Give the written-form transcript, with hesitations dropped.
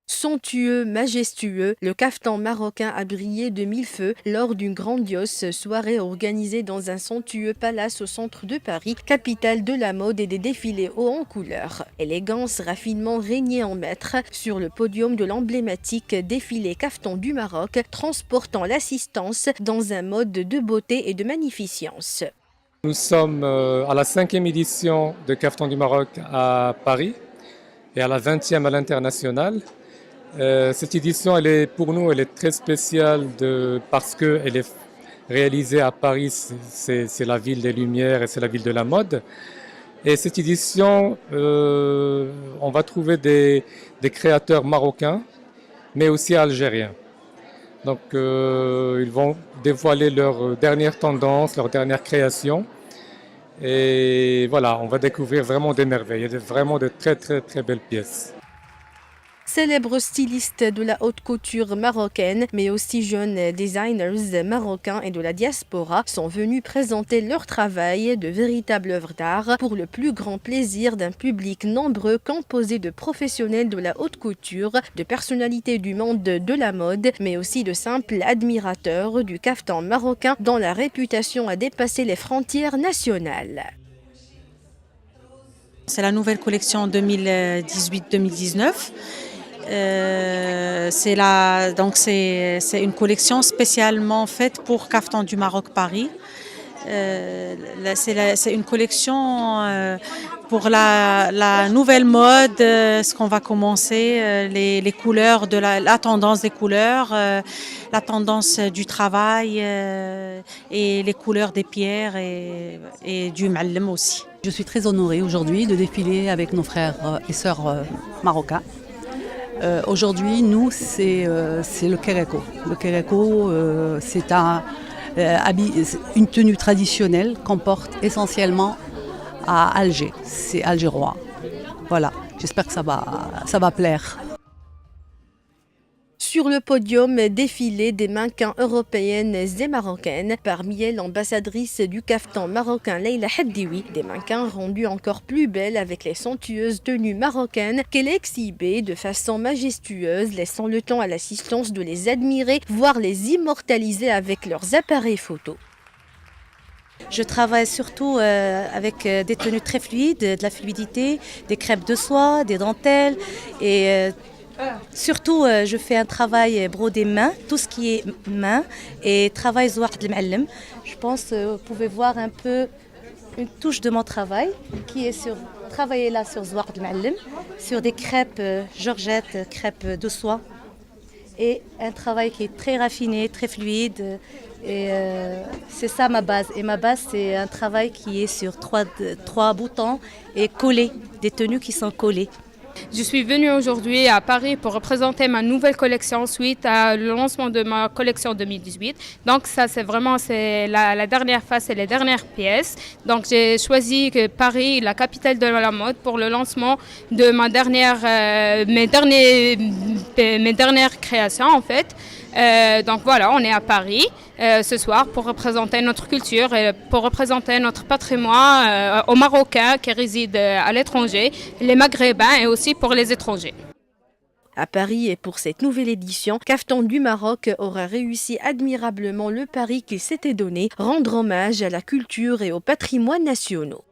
Somptueux, majestueux, le caftan marocain a brillé de mille feux lors d'une grandiose soirée organisée dans un somptueux palace au centre de Paris, capitale de la mode et des défilés hauts en couleurs. Élégance, raffinement régnaient en maître sur le podium de l'emblématique défilé caftan du Maroc, transportant l'assistance dans un mode de beauté et de magnificence. Nous sommes à la 5e édition de Caftan du Maroc à Paris et à la 20e à l'international. Cette édition, pour nous, elle est très spéciale parce qu'elle est réalisée à Paris, c'est la ville des Lumières et c'est la ville de la mode. Et cette édition, on va trouver des créateurs marocains, mais aussi algériens. Donc, ils vont dévoiler leurs dernières tendances, leurs dernières créations. Et voilà, on va découvrir vraiment des merveilles. Il y a vraiment de très très très belles pièces. Célèbres stylistes de la haute couture marocaine, mais aussi jeunes designers marocains et de la diaspora sont venus présenter leur travail de véritables œuvres d'art pour le plus grand plaisir d'un public nombreux composé de professionnels de la haute couture, de personnalités du monde de la mode, mais aussi de simples admirateurs du caftan marocain dont la réputation a dépassé les frontières nationales. C'est la nouvelle collection 2018-2019. C'est une collection spécialement faite pour Caftan du Maroc Paris. C'est une collection pour la nouvelle mode, ce qu'on va commencer, les couleurs, la tendance des couleurs, la tendance du travail et les couleurs des pierres et du ma'allem aussi. Je suis très honorée aujourd'hui de défiler avec nos frères et sœurs marocains. Aujourd'hui, nous, c'est le Kereko. Le Kereko, c'est une tenue traditionnelle qu'on porte essentiellement à Alger. C'est algérois. Voilà, j'espère que ça va plaire. Sur le podium défilaient des mannequins européennes et marocaines, parmi elles l'ambassadrice du caftan marocain Leila Haddiwi, des mannequins rendus encore plus belles avec les somptueuses tenues marocaines qu'elle exhibait de façon majestueuse, laissant le temps à l'assistance de les admirer, voire les immortaliser avec leurs appareils photo. Je travaille surtout avec des tenues très fluides, de la fluidité, des crêpes de soie, des dentelles et surtout, je fais un travail brodé main, tout ce qui est main et travail Zouard al-Ma'allem. Je pense que vous pouvez voir un peu une touche de mon travail qui est travaillé là sur Zouard al-Ma'allem, sur des crêpes georgettes, crêpes de soie et un travail qui est très raffiné, très fluide. Et c'est ça ma base. Et ma base, c'est un travail qui est sur trois boutons et collés, des tenues qui sont collées. Je suis venue aujourd'hui à Paris pour représenter ma nouvelle collection suite au lancement de ma collection 2018. Donc ça c'est la dernière phase et les dernières pièces. Donc j'ai choisi Paris, la capitale de la mode, pour le lancement de mes dernières créations en fait. Donc voilà, on est à Paris ce soir pour représenter notre culture et pour représenter notre patrimoine aux Marocains qui résident à l'étranger, les Maghrébins et aussi pour les étrangers. À Paris et pour cette nouvelle édition, Caftan du Maroc aura réussi admirablement le pari qu'il s'était donné, rendre hommage à la culture et au patrimoine nationaux.